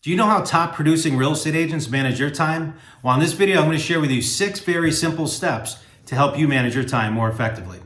Do you know how top producing real estate agents manage your time? Well, in this video, I'm going to share with you 6 very simple steps to help you manage your time more effectively.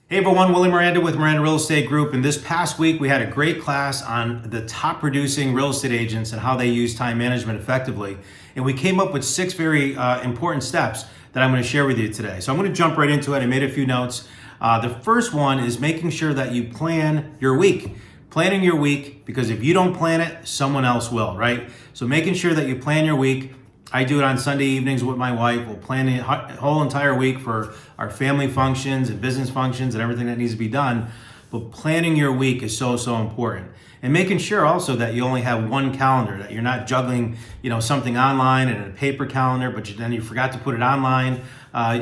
Hey everyone, Willie Miranda with Miranda Real Estate Group. And this past week, we had a great class on the top producing real estate agents and how they use time management effectively. And we came up with 6 very important steps that I'm going to share with you today. So I'm going to jump right into it. I made a few notes. The first one is making sure that you plan your week. Planning your week, because if you don't plan it, someone else will, right? So making sure that you plan your week. I do it on Sunday evenings with my wife. We'll plan the whole entire week for our family functions and business functions and everything that needs to be done. But planning your week is so important. And making sure also that you only have one calendar, that you're not juggling, something online and a paper calendar, but then you forgot to put it online.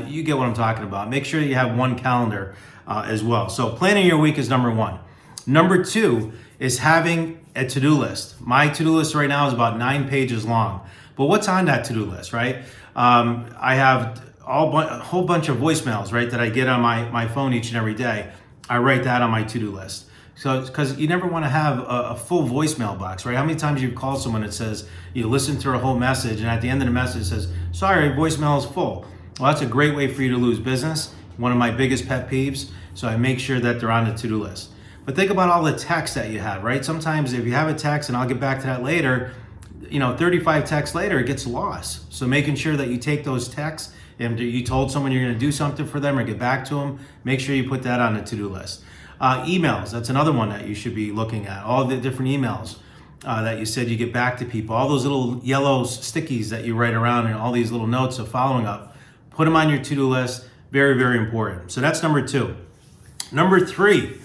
You get what I'm talking about. Make sure you have one calendar as well. So planning your week is number 1. Number 2 is having a to-do list. My to-do list right now is about 9 pages long. But what's on that to-do list, right? I have a whole bunch of voicemails, right, that I get on my phone each and every day. I write that on my to-do list. So, because you never want to have a full voicemail box, right? How many times you've called someone that says, you listen through a whole message, and at the end of the message it says, sorry, voicemail is full. Well, that's a great way for you to lose business. One of my biggest pet peeves. So I make sure that they're on the to-do list. But think about all the texts that you have, right? Sometimes if you have a text, and I'll get back to that later, 35 texts later, it gets lost. So making sure that you take those texts, and you told someone you're going to do something for them or get back to them, make sure you put that on the to-do list. Emails, that's another one that you should be looking at. All the different emails that you said you get back to people, all those little yellow stickies that you write around and all these little notes of following up, put them on your to-do list. Very, very important. So that's number 2. Number 3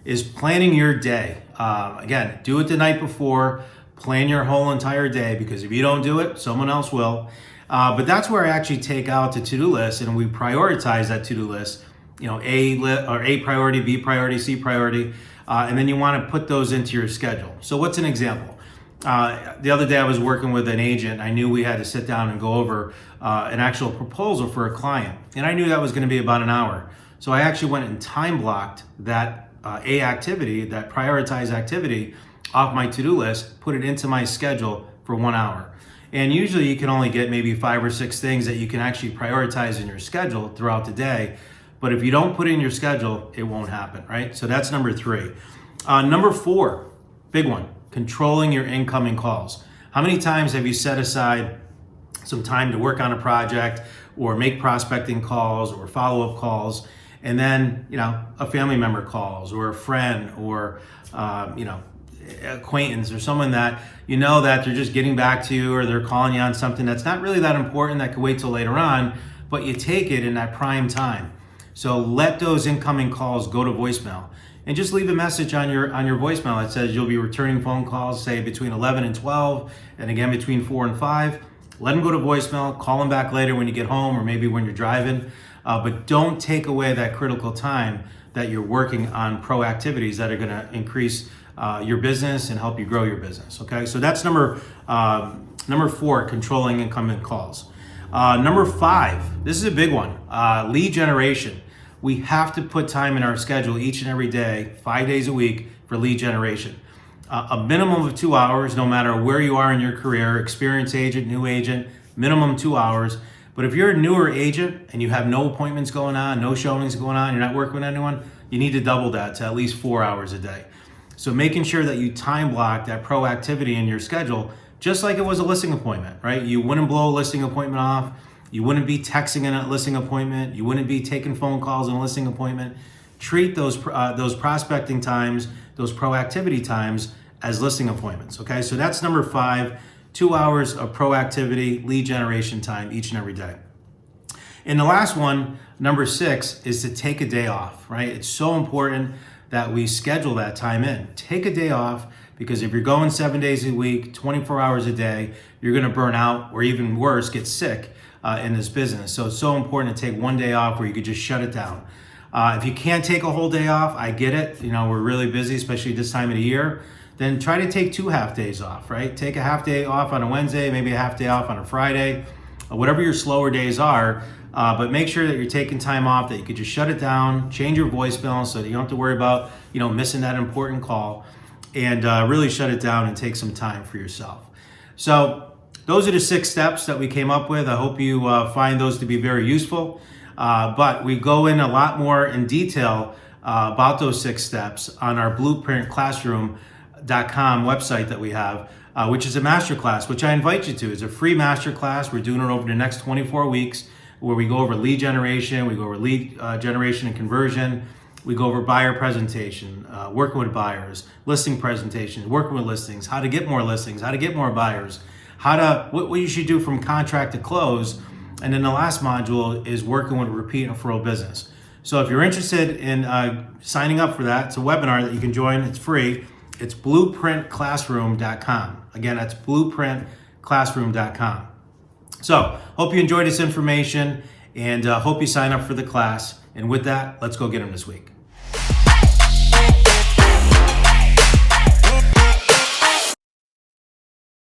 is planning your day. Again, do it the night before. Plan your whole entire day, because if you don't do it, someone else will. But that's where I actually take out the to-do list and we prioritize that to-do list. A priority, B priority, C priority, and then you want to put those into your schedule. So what's an example? The other day I was working with an agent. I knew we had to sit down and go over an actual proposal for a client, and I knew that was going to be about an hour. So I actually went and time blocked that activity, that prioritized activity, off my to-do list, put it into my schedule for 1 hour. And usually you can only get maybe 5 or 6 things that you can actually prioritize in your schedule throughout the day. But if you don't put it in your schedule, it won't happen, right? So that's number 3. Number 4, big one, controlling your incoming calls. How many times have you set aside some time to work on a project or make prospecting calls or follow-up calls, and then, a family member calls, or a friend, or, acquaintance, or someone that that they're just getting back to you, or they're calling you on something that's not really that important, that could wait till later on, but you take it in that prime time. So let those incoming calls go to voicemail, and just leave a message on your voicemail that says you'll be returning phone calls, say between 11 and 12, and again between 4 and 5. Let them go to voicemail. Call them back later when you get home, or maybe when you're driving, but don't take away that critical time that you're working on pro activities that are going to increase your business and help you grow your business. Okay, so that's number 4, controlling incoming calls. Number 5, this is a big one, lead generation. We have to put time in our schedule each and every day, 5 days a week, for lead generation. A minimum of 2 hours, no matter where you are in your career, experienced agent, new agent, minimum 2 hours. But if you're a newer agent and you have no appointments going on, no showings going on, you're not working with anyone, you need to double that to at least 4 hours a day. So making sure that you time block that proactivity in your schedule, just like it was a listing appointment, right? You wouldn't blow a listing appointment off. You wouldn't be texting in a listing appointment. You wouldn't be taking phone calls in a listing appointment. Treat those prospecting times, those proactivity times, as listing appointments, okay? So that's number 5, 2 hours of proactivity, lead generation time each and every day. And the last one, number 6, is to take a day off, right? It's so important that we schedule that time in. Take a day off, because if you're going 7 days a week, 24 hours a day, you're gonna burn out, or even worse, get sick in this business. So it's so important to take one day off where you could just shut it down. If you can't take a whole day off, I get it. We're really busy, especially this time of the year. then try to take 2 half days off, right? Take a half day off on a Wednesday, maybe a half day off on a Friday, whatever your slower days are. But make sure that you're taking time off, that you could just shut it down, change your voicemail so that you don't have to worry about, missing that important call, and really shut it down and take some time for yourself. So those are the 6 steps that we came up with. I hope you find those to be very useful. But we go in a lot more in detail about those 6 steps on our blueprintclassroom.com website that we have, which is a masterclass, which I invite you to. It's a free masterclass. We're doing it over the next 24 weeks, where we go over lead generation, we go over lead generation and conversion, we go over buyer presentation, working with buyers, listing presentation, working with listings, how to get more listings, how to get more buyers, what you should do from contract to close. And then the last module is working with repeat and referral business. So if you're interested in signing up for that, it's a webinar that you can join. It's free. It's blueprintclassroom.com. Again, that's blueprintclassroom.com. So hope you enjoyed this information, and hope you sign up for the class. And with that, let's go get them this week.